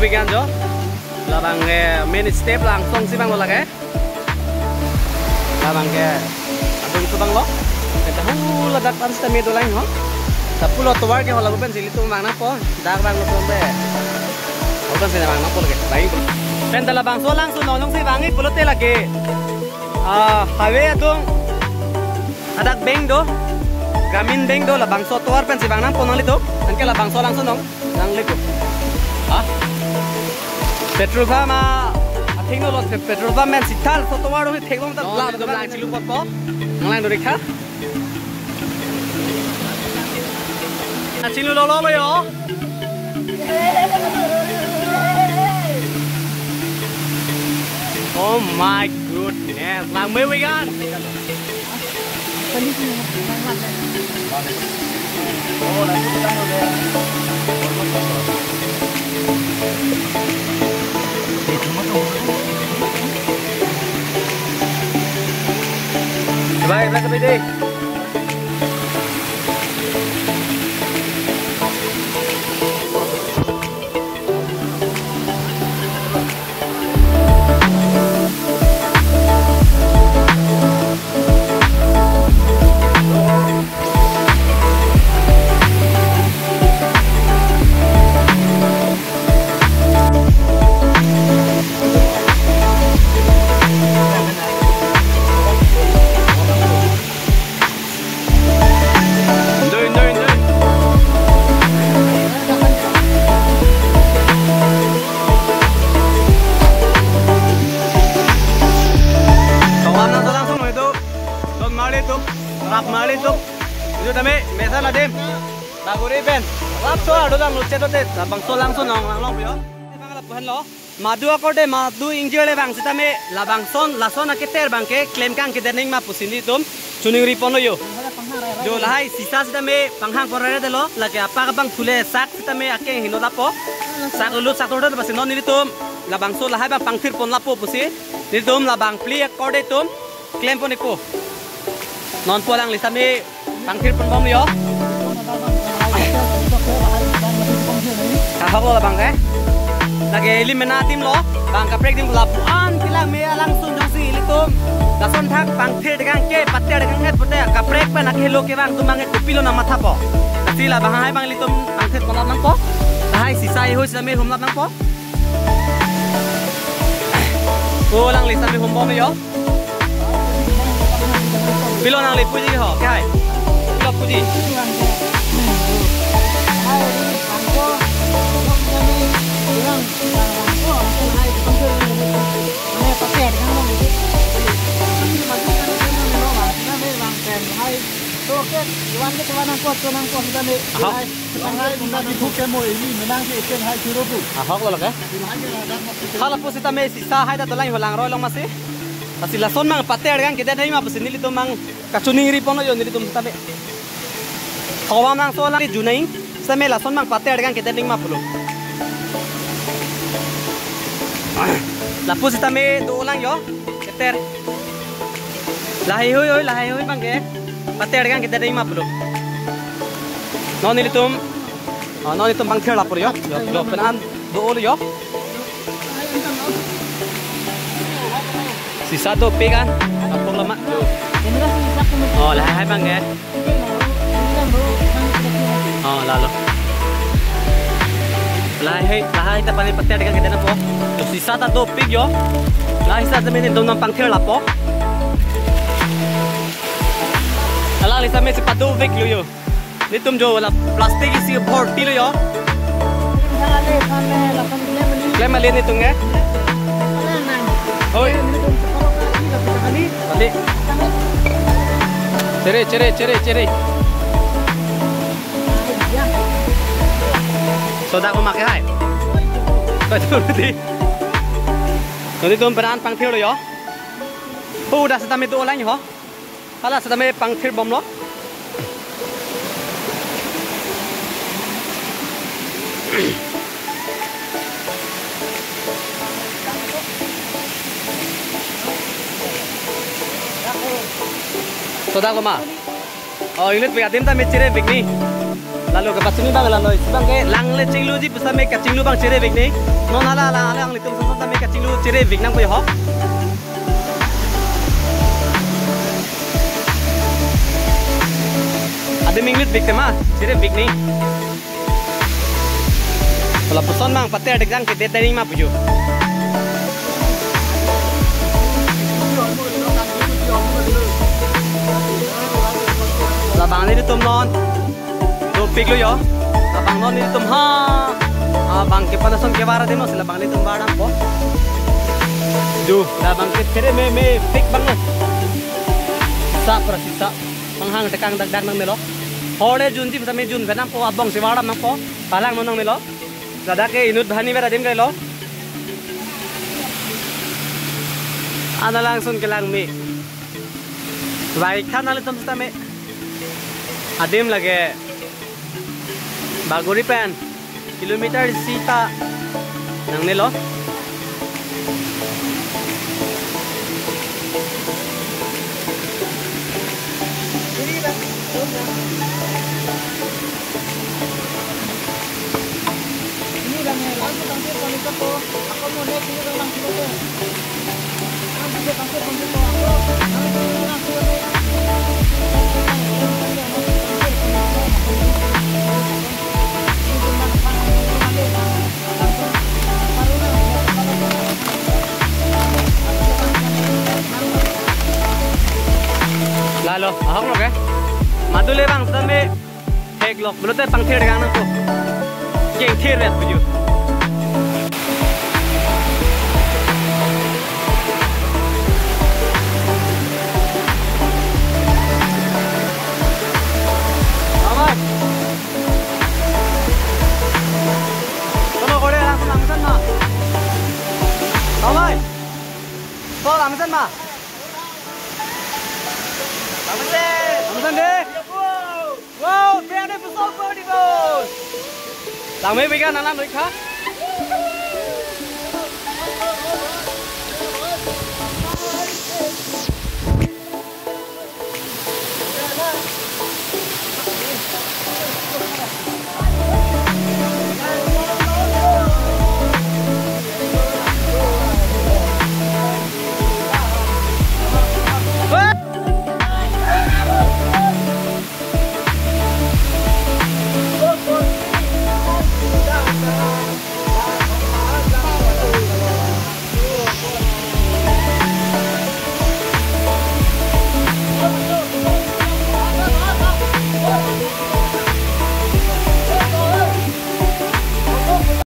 bagian jo. Labang main step langsung sih bang lo lagi. Labang adung tu bang lo. Kita ledak pan sistem itu lain ho. Tapi lo tuar ke ho lagu pen sili tu mang napo. Dak bang lo pombe. Ho pen sini mang napo lagi. Lain. Pen tala bang so langsung nong si bangi pulo te lagi. Highway adung adak beng do. Gamin beng do labang so tuar pen si bang napo nong litu. Anke labang so langsung nong nang litu. Petrol pump ating lo petrol pump men sital so tuar do thek bang ta lang chilu pot po. Nang do rekha. Chilu lo ba yo. Oh my goodness, lang mấy weekend. Bye, bye, bye, bye. Itu dami, mesa lah dem. Baguri pen. Lap so ado dam luce to te. Bang so langsung nong yo. Bang la puhan lo. Madu akorde madu injure bang sita me la bang son la son aketer bang ke claim kang ke dening ma pusindi tum chuning ri pono yo. Jo lahai sisa sita me panghang korare de lo la ke apa ka bang thule sak sita me ake hino la po. Sak lu sak torda basi non ni tum la bang so lahai bang pangthir pon la po pusi. Ni tum la bang pli akorde tum claim pon ko. Non pulang lisa me pangthir pun bom yo. Kahok lo bang ke. Lagi elimina tim lo. Bang kaprek tim lapuan kilang me langsung jong si litum. Lason thak pangthir degang ke patte degang het pute kaprek pa nak helo ke bang tumang kupilo na matha po. Sila bang hai bang litum pangthir pon nang po. Hai sisai ho sila me hum nang po. Pulang lisa me hum bom yo. Pilo nang le puji ho ke hai. Pilo puji. Ahok lo ke. Kalau pusita me sisa hai da tolai holang roi long masih. Pasti lason mang pater kan kita dai ma pasti nili to mang kacuning ri pono yo nili tum sita be. Kawam nang so lang junai same lason mang pater kan kita ding ma pulo. La pusita me do lang yo keter. Lahai hoi bang ke. Pater kan kita ding ma pulo. Non nili tum bang thir la pur yo. Yo penan do ol yo. Sisa tu pe kan kampung lama tu. Oh lah hai bang ya. Oh lalu. Lah kita paling petir dengan kita napo. Tu sisa ta tu pe yo. Lah sisa zaman ni dom pang thir lapo. Alah lisa me si padu vek yo. Ni tum jo la plastik isi bhor tilo yo. Klem mali ni tunge. Oi. Balik. Cere. Soda ko make hai. Kau tu nanti tu peran pangthir lo yo. Udah setame tu orang yo. Hala setame pangthir bom lo. Soda ko ma. Oh, ingat begatim ta mecire bigni. lalu ke pasini bang lalu bang ke lang le cinglu di besar me ke cinglu bang cire big ni non hala ang litum son me ke cinglu cire big nang ko ho ada minglut big tema cire big ni kalau peson bang pate ada jang ke dining ma puju labang ni tum non pig lo yo labang non ni tum ha bang ke panason ke bara dino labang ni tum badam po du labang ke tere me pig bang no sa prasisa panghang tekang dagdag nang melo hole junji same jun venam po abong se badam nang po palang nang melo dada ke inut bhani vera dim lo ana langsung ke lang mi baik kan ale tum same adim lage Baguri pen kilometer sita nang nilo ini bang langsung tangkir wanita po ako mo net ini lang sila ko ang bisa tangkir po ako Lalo, ahok lo ke? Madule bang tame hek lok belote pang thir gang nang ko. Keng thir ret buju. Amai. Kono kore langsung amsan ma. Amai. Ko amsan ma. Amsan deh. Wow, biar ada pesawat kau di bos. Lama begini anak-anak